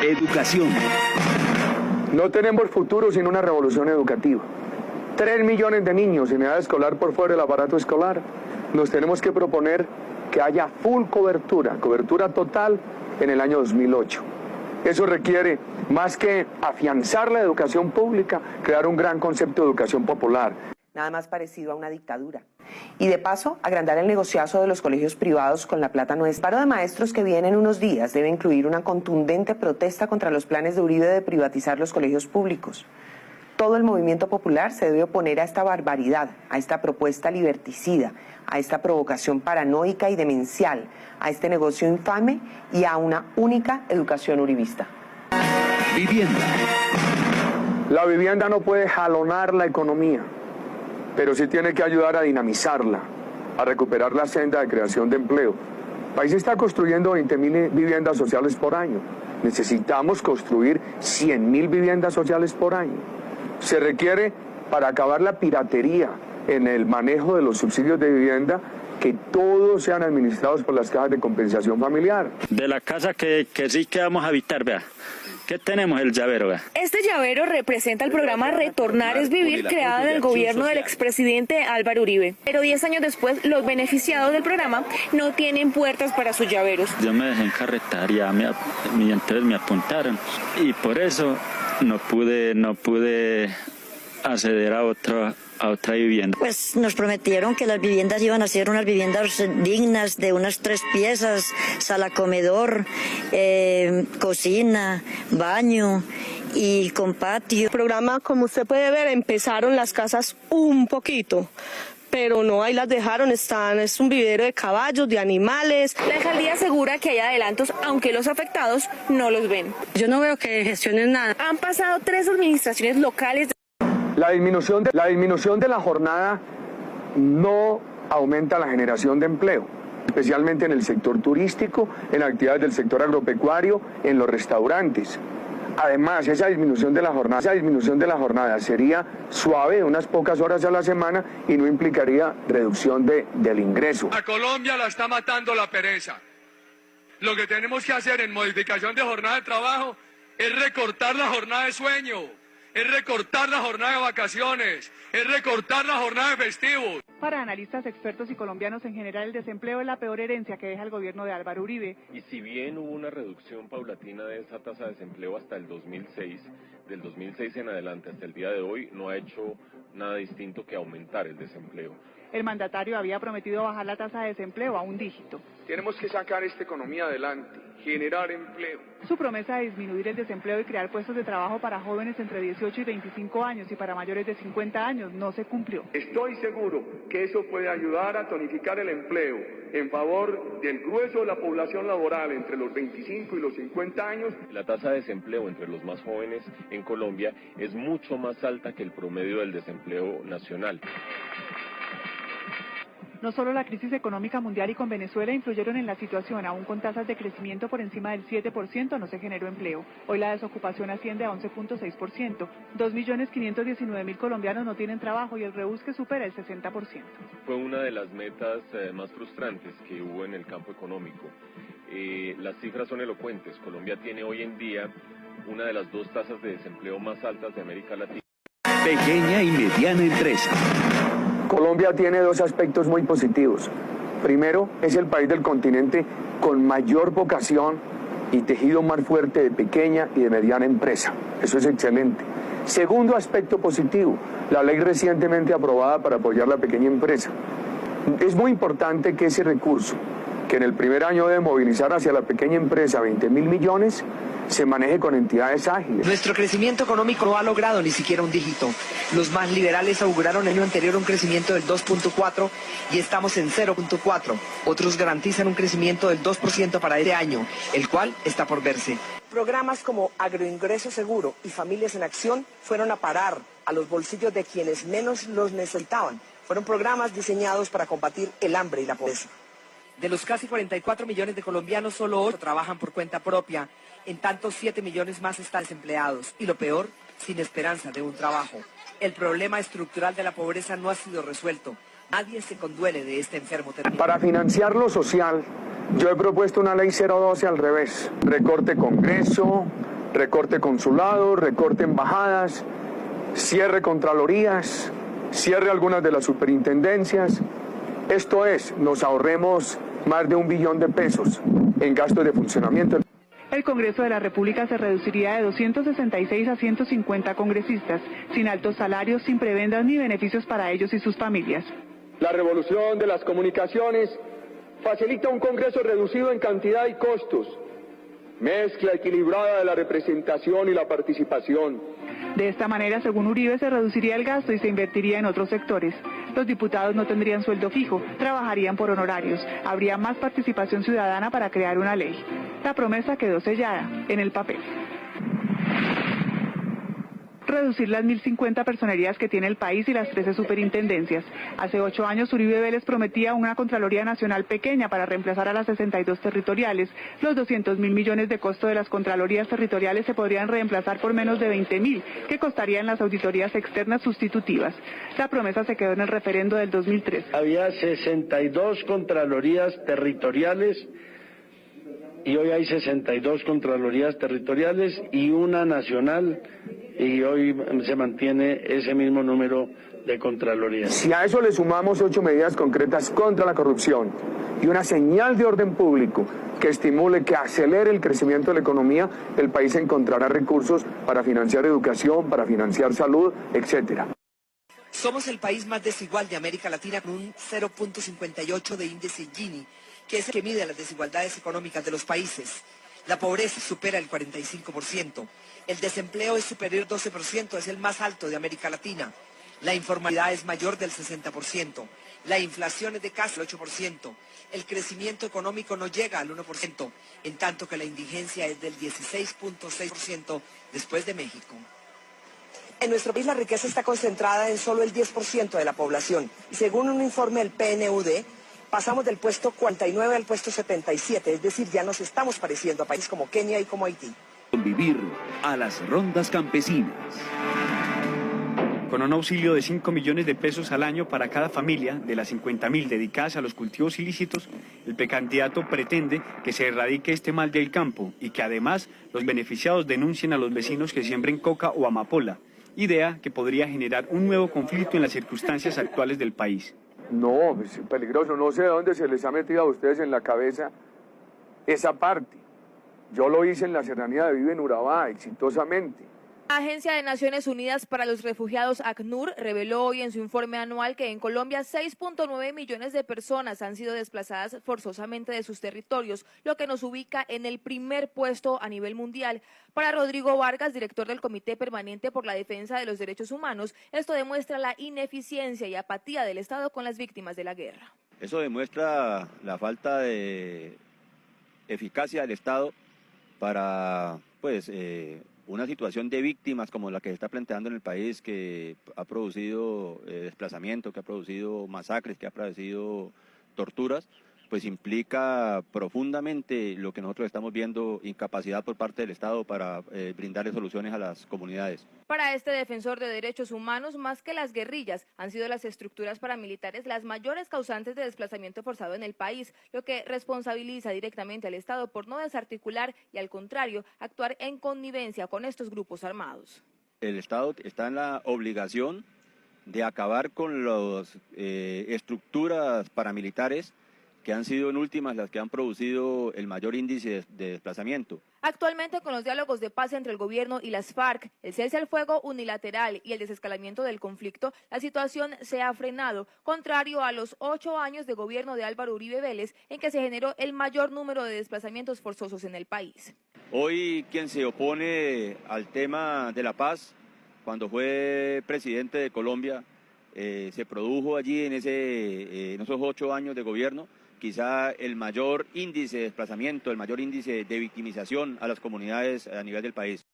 Educación. No tenemos futuro sin una revolución educativa. 3 millones de niños en edad escolar por fuera del aparato escolar. Nos tenemos que proponer que haya full cobertura total en el año 2008. Eso requiere, más que afianzar la educación pública, crear un gran concepto de educación popular. Nada más parecido a una dictadura. Y de paso, agrandar el negociazo de los colegios privados con la plata nuestra. El paro de maestros que viene en unos días debe incluir una contundente protesta contra los planes de Uribe de privatizar los colegios públicos. Todo el movimiento popular se debe oponer a esta barbaridad, a esta propuesta liberticida, a esta provocación paranoica y demencial, a este negocio infame y a una única educación uribista. Vivienda. La vivienda no puede jalonar la economía, pero sí tiene que ayudar a dinamizarla, a recuperar la senda de creación de empleo. El país está construyendo 20.000 viviendas sociales por año. Necesitamos construir 100.000 viviendas sociales por año. Se requiere, para acabar la piratería en el manejo de los subsidios de vivienda, que todos sean administrados por las cajas de compensación familiar. De la casa que sí que vamos a habitar, vea. ¿Qué tenemos el llavero? Este llavero representa el programa Retornar es Vivir, creado en el gobierno del expresidente Álvaro Uribe. Pero 10 años después, los beneficiados del programa no tienen puertas para sus llaveros. Yo me dejé encarretar, entonces me apuntaron. Y por eso no pude acceder a otra vivienda. Pues nos prometieron que las viviendas iban a ser unas viviendas dignas de unas 3 piezas, sala comedor, cocina, baño y con patio. El programa, como usted puede ver, empezaron las casas un poquito, pero no, ahí las dejaron, es un vividero de caballos, de animales. La alcaldía asegura que hay adelantos, aunque los afectados no los ven. Yo no veo que gestionen nada. Han pasado 3 administraciones locales. La disminución de la jornada no aumenta la generación de empleo, especialmente en el sector turístico, en actividades del sector agropecuario, en los restaurantes. Además, esa disminución de la jornada sería suave, unas pocas horas a la semana, y no implicaría reducción del ingreso. A Colombia la está matando la pereza. Lo que tenemos que hacer en modificación de jornada de trabajo es recortar la jornada de sueño, es recortar la jornada de vacaciones, es recortar la jornada de festivos. Para analistas, expertos y colombianos en general, el desempleo es la peor herencia que deja el gobierno de Álvaro Uribe. Y si bien hubo una reducción paulatina de esa tasa de desempleo hasta el 2006, del 2006 en adelante hasta el día de hoy, no ha hecho nada distinto que aumentar el desempleo. El mandatario había prometido bajar la tasa de desempleo a 1 dígito. Tenemos que sacar esta economía adelante, generar empleo. Su promesa de disminuir el desempleo y crear puestos de trabajo para jóvenes entre 18 y 25 años y para mayores de 50 años no se cumplió. Estoy seguro que eso puede ayudar a tonificar el empleo en favor del grueso de la población laboral entre los 25 y los 50 años. La tasa de desempleo entre los más jóvenes en Colombia es mucho más alta que el promedio del desempleo nacional. No solo la crisis económica mundial y con Venezuela influyeron en la situación, aún con tasas de crecimiento por encima del 7% no se generó empleo. Hoy la desocupación asciende a 11.6%. 2.519.000 colombianos no tienen trabajo y el rebusque supera el 60%. Fue una de las metas más frustrantes que hubo en el campo económico. Las cifras son elocuentes. Colombia tiene hoy en día una de las 2 tasas de desempleo más altas de América Latina. Pequeña y mediana empresa. Colombia tiene 2 aspectos muy positivos. Primero, es el país del continente con mayor vocación y tejido más fuerte de pequeña y de mediana empresa. Eso es excelente. Segundo aspecto positivo, la ley recientemente aprobada para apoyar la pequeña empresa. Es muy importante que ese recurso, que en el primer año debe movilizar hacia la pequeña empresa 20.000 millones, se maneje con entidades ágiles. Nuestro crecimiento económico no ha logrado ni siquiera 1 dígito. Los más liberales auguraron el año anterior un crecimiento del 2.4 y estamos en 0.4. Otros garantizan un crecimiento del 2% para este año, el cual está por verse. Programas como Agroingreso Seguro y Familias en Acción fueron a parar a los bolsillos de quienes menos los necesitaban. Fueron programas diseñados para combatir el hambre y la pobreza. De los casi 44 millones de colombianos, solo 8 trabajan por cuenta propia. En tanto, 7 millones más están desempleados. Y lo peor, sin esperanza de un trabajo. El problema estructural de la pobreza no ha sido resuelto. Nadie se conduele de este enfermo terminal. Para financiar lo social, yo he propuesto una ley 012 al revés. Recorte Congreso, recorte consulados, recorte embajadas, cierre contralorías, cierre algunas de las superintendencias. Esto es, nos ahorremos más de 1 billón de pesos en gastos de funcionamiento. El Congreso de la República se reduciría de 266 a 150 congresistas, sin altos salarios, sin prebendas ni beneficios para ellos y sus familias. La revolución de las comunicaciones facilita un Congreso reducido en cantidad y costos, mezcla equilibrada de la representación y la participación. De esta manera, según Uribe, se reduciría el gasto y se invertiría en otros sectores. Los diputados no tendrían sueldo fijo, trabajarían por honorarios, habría más participación ciudadana para crear una ley. La promesa quedó sellada en el papel. Reducir las 1.050 personerías que tiene el país y las 13 superintendencias. Hace 8 años Uribe Vélez prometía una Contraloría Nacional pequeña para reemplazar a las 62 territoriales. Los 200.000 millones de costo de las Contralorías territoriales se podrían reemplazar por menos de 20.000, que costarían las auditorías externas sustitutivas. La promesa se quedó en el referendo del 2003. Había 62 Contralorías territoriales y hoy hay 62 Contralorías territoriales y una nacional, y hoy se mantiene ese mismo número de Contralorías. Si a eso le sumamos 8 medidas concretas contra la corrupción y una señal de orden público que estimule, que acelere el crecimiento de la economía, el país encontrará recursos para financiar educación, para financiar salud, etcétera. Somos el país más desigual de América Latina con un 0.58 de índice Gini, que es el que mide las desigualdades económicas de los países. La pobreza supera el 45%, el desempleo es superior al 12%, es el más alto de América Latina. La informalidad es mayor del 60%, la inflación es de casi el 8%, el crecimiento económico no llega al 1%, en tanto que la indigencia es del 16.6% después de México. En nuestro país la riqueza está concentrada en solo el 10% de la población. Según un informe del PNUD, pasamos del puesto 49 al puesto 77, es decir, ya nos estamos pareciendo a países como Kenia y como Haití. Convivir a las rondas campesinas. Con un auxilio de 5 millones de pesos al año para cada familia, de las 50.000 dedicadas a los cultivos ilícitos, el precandidato pretende que se erradique este mal del campo y que además los beneficiados denuncien a los vecinos que siembren coca o amapola, idea que podría generar un nuevo conflicto en las circunstancias actuales del país. No, es peligroso, no sé de dónde se les ha metido a ustedes en la cabeza esa parte. Yo lo hice en la serranía de Vive en Urabá, exitosamente. La Agencia de Naciones Unidas para los Refugiados, ACNUR, reveló hoy en su informe anual que en Colombia 6.9 millones de personas han sido desplazadas forzosamente de sus territorios, lo que nos ubica en el primer puesto a nivel mundial. Para Rodrigo Vargas, director del Comité Permanente por la Defensa de los Derechos Humanos, esto demuestra la ineficiencia y apatía del Estado con las víctimas de la guerra. Eso demuestra la falta de eficacia del Estado para, una situación de víctimas como la que se está planteando en el país, que ha producido desplazamiento, que ha producido masacres, que ha producido torturas, pues implica profundamente lo que nosotros estamos viendo, incapacidad por parte del Estado para brindarle soluciones a las comunidades. Para este defensor de derechos humanos, más que las guerrillas, han sido las estructuras paramilitares las mayores causantes de desplazamiento forzado en el país, lo que responsabiliza directamente al Estado por no desarticular y, al contrario, actuar en connivencia con estos grupos armados. El Estado está en la obligación de acabar con las estructuras paramilitares que han sido en últimas las que han producido el mayor índice de desplazamiento. Actualmente, con los diálogos de paz entre el gobierno y las FARC, el cese al fuego unilateral y el desescalamiento del conflicto, la situación se ha frenado, contrario a los 8 años de gobierno de Álvaro Uribe Vélez, en que se generó el mayor número de desplazamientos forzosos en el país. Hoy, quien se opone al tema de la paz, cuando fue presidente de Colombia, se produjo allí en esos 8 años de gobierno, quizá el mayor índice de desplazamiento, el mayor índice de victimización a las comunidades a nivel del país.